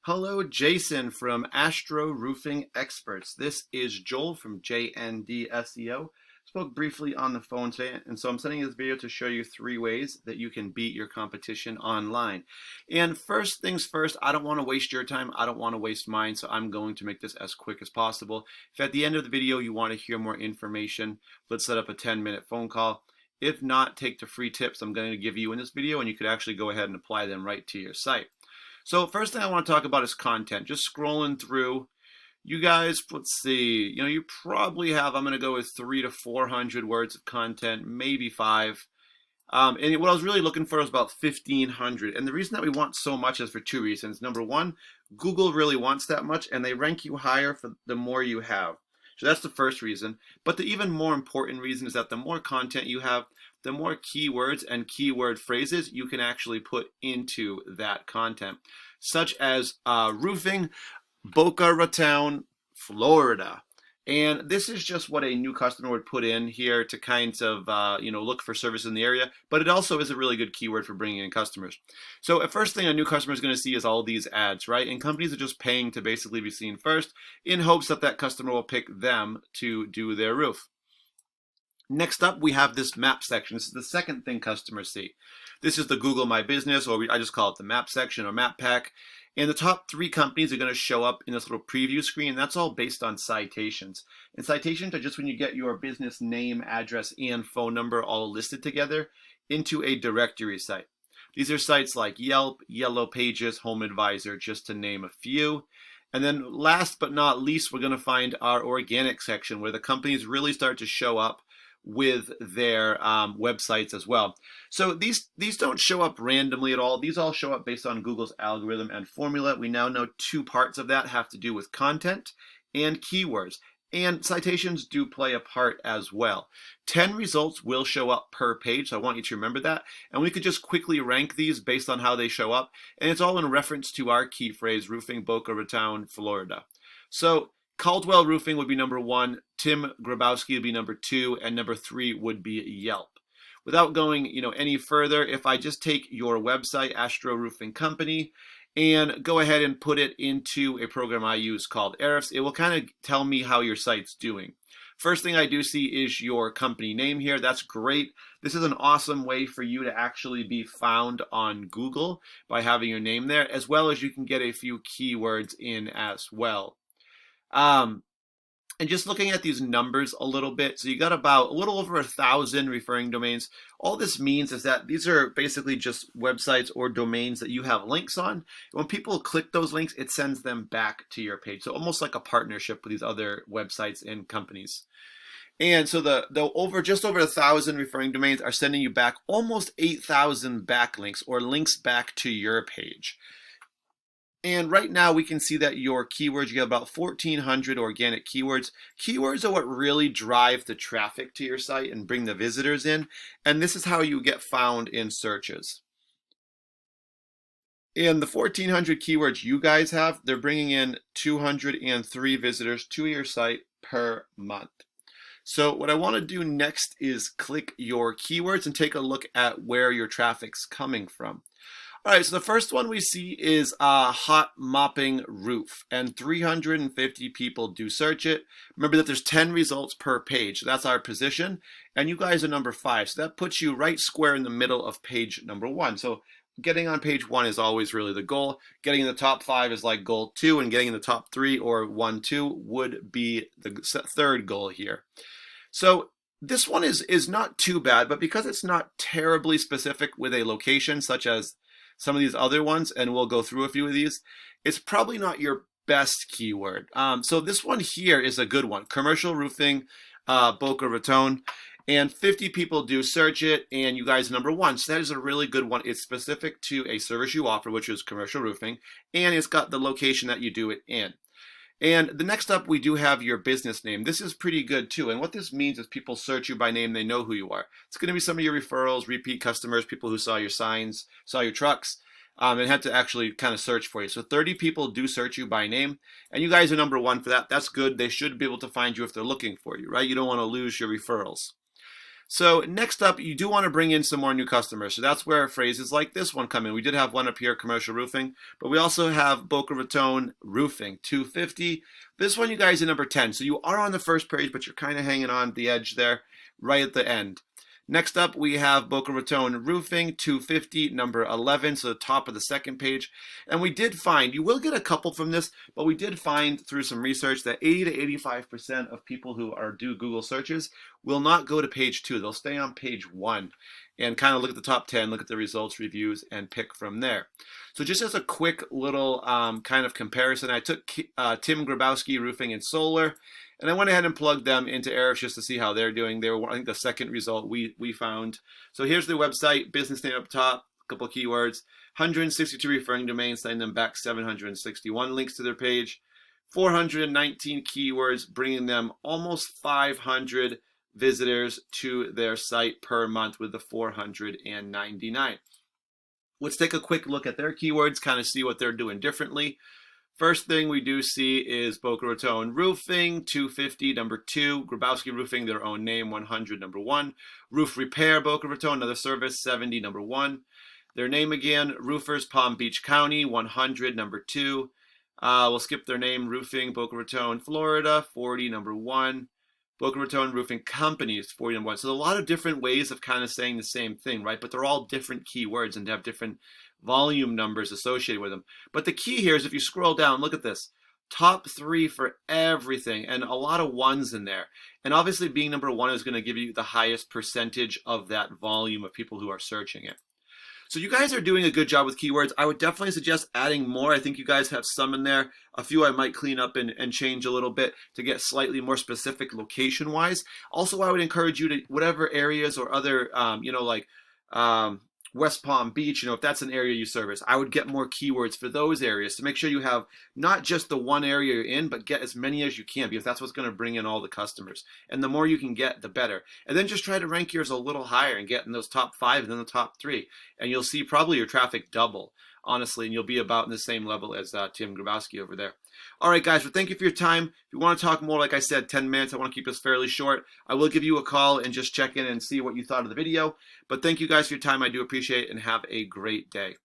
Hello, Jason from Astro Roofing Experts. This is Joel from JND SEO. Spoke briefly on the phone today, and so I'm sending this video to show you 3 ways that you can beat your competition online. And first things first, I don't want to waste your time. I don't want to waste mine, so I'm going to make this as quick as possible. If at the end of the video you want to hear more information, let's set up a 10-minute phone call. If not, take the free tips I'm going to give you in this video, and you could actually go ahead and apply them right to your site. So first thing I want to talk about is content. Just scrolling through, you guys, let's see, you probably have, I'm going to go with 300 to 400 words of content, maybe 5. And what I was really looking for was about 1,500. And the reason that we want so much is for 2 reasons. Number one, Google really wants that much, and they rank you higher for the more you have. So that's the first reason. But the even more important reason is that the more content you have, the more keywords and keyword phrases you can actually put into that content, such as roofing, Boca Raton, Florida. And this is just what a new customer would put in here to kind of look for service in the area, but it also is a really good keyword for bringing in customers. So the first thing a new customer is going to see is all these ads, right? And companies are just paying to basically be seen first in hopes that that customer will pick them to do their roof. Next up, we have this map section. This is the second thing customers see. This is the Google My Business, or I just call it the map section or map pack. And the top 3 companies are going to show up in this little preview screen, and that's all based on citations. And citations are just when you get your business name, address, and phone number all listed together into a directory site. These are sites like Yelp, Yellow Pages, Home Advisor, just to name a few. And then last but not least, we're going to find our organic section where the companies really start to show up with their websites as well. So these don't show up randomly at all. These all show up based on Google's algorithm and formula. We now know 2 parts of that have to do with content and keywords. And citations do play a part as well. 10 results will show up per page, so I want you to remember that. And we could just quickly rank these based on how they show up. And it's all in reference to our key phrase, roofing Boca Raton, Florida. So Caldwell Roofing would be number 1, Tim Grabowski would be number 2, and number 3 would be Yelp. Without going any further, if I just take your website, Astro Roofing Company, and go ahead and put it into a program I use called Ahrefs, it will kind of tell me how your site's doing. First thing I do see is your company name here. That's great. This is an awesome way for you to actually be found on Google by having your name there, as well as you can get a few keywords in as well. And just looking at these numbers a little bit, so you got about a little over 1,000 referring domains. All this means is that these are basically just websites or domains that you have links on. When people click those links, it sends them back to your page. So almost like a partnership with these other websites and companies. And so just over 1,000 referring domains are sending you back almost 8,000 backlinks or links back to your page. And right now we can see that your keywords, you have about 1,400 organic keywords. Keywords are what really drive the traffic to your site and bring the visitors in. And this is how you get found in searches. And the 1,400 keywords you guys have, they're bringing in 203 visitors to your site per month. So what I want to do next is click your keywords and take a look at where your traffic's coming from. All right, so the first one we see is a hot mopping roof, and 350 people do search it. Remember that there's 10 results per page. So that's our position, and you guys are number 5. So that puts you right square in the middle of page number 1. So getting on page 1 is always really the goal. Getting in the top 5 is like goal 2, and getting in the top 3 or 1, 2 would be the 3rd goal here. So this one is not too bad, but because it's not terribly specific with a location such as some of these other ones, and we'll go through a few of these, it's probably not your best keyword. So this one here is a good one. Commercial roofing, Boca Raton, and 50 people do search it, and you guys are number 1. So that is a really good one. It's specific to a service you offer, which is commercial roofing, and it's got the location that you do it in. And the next up, we do have your business name. This is pretty good too. And what this means is people search you by name, they know who you are. It's going to be some of your referrals, repeat customers, people who saw your signs, saw your trucks, and had to actually kind of search for you. So 30 people do search you by name, and you guys are number 1 for that. That's good. They should be able to find you if they're looking for you, right? You don't want to lose your referrals. So next up, you do want to bring in some more new customers. So that's where phrases like this one come in. We did have one up here, commercial roofing, but we also have Boca Raton Roofing, 250. This one, you guys, are number 10. So you are on the first page, but you're kind of hanging on the edge there, right at the end. Next up, we have Boca Raton Roofing, 250, number 11, so the top of the second page. And we did find, you will get a couple from this, but we did find through some research that 80 to 85% of people who do Google searches will not go to page 2. They'll stay on page 1 and kind of look at the top 10, look at the results, reviews, and pick from there. So just as a quick little kind of comparison, I took Tim Grabowski Roofing and Solar, and I went ahead and plugged them into Ahrefs just to see how they're doing. They were, I think, the second result we found. So here's their website, business name up top, a couple keywords, 162 referring domains, sending them back 761 links to their page, 419 keywords, bringing them almost 500 visitors to their site per month with the 499. Let's take a quick look at their keywords, kind of see what they're doing differently. First thing we do see is Boca Raton Roofing, 250, number 2. Grabowski Roofing, their own name, 100, number 1. Roof Repair, Boca Raton, another service, 70, number 1. Their name again, Roofers, Palm Beach County, 100, number 2. We'll skip their name, Roofing, Boca Raton, Florida, 40, number 1. Boca Raton Roofing Company is 40, number 1. So a lot of different ways of kind of saying the same thing, right? But they're all different keywords and have different volume numbers associated with them. But the key here is if you scroll down, look at this. Top 3 for everything, and a lot of ones in there. And obviously being number 1 is going to give you the highest percentage of that volume of people who are searching it. So you guys are doing a good job with keywords. I would definitely suggest adding more. I think you guys have some in there. A few I might clean up and change a little bit to get slightly more specific location-wise. Also, I would encourage you to, whatever areas or other, West Palm Beach, if that's an area you service, I would get more keywords for those areas to make sure you have not just the one area you're in, but get as many as you can, because that's what's going to bring in all the customers. And the more you can get, the better. And then just try to rank yours a little higher and get in those top 5 and then the top 3. And you'll see probably your traffic double, honestly, and you'll be about in the same level as Tim Grabowski over there. All right, guys, well, thank you for your time. If you want to talk more, like I said, 10 minutes, I want to keep this fairly short. I will give you a call and just check in and see what you thought of the video. But thank you guys for your time. I do appreciate it, and have a great day.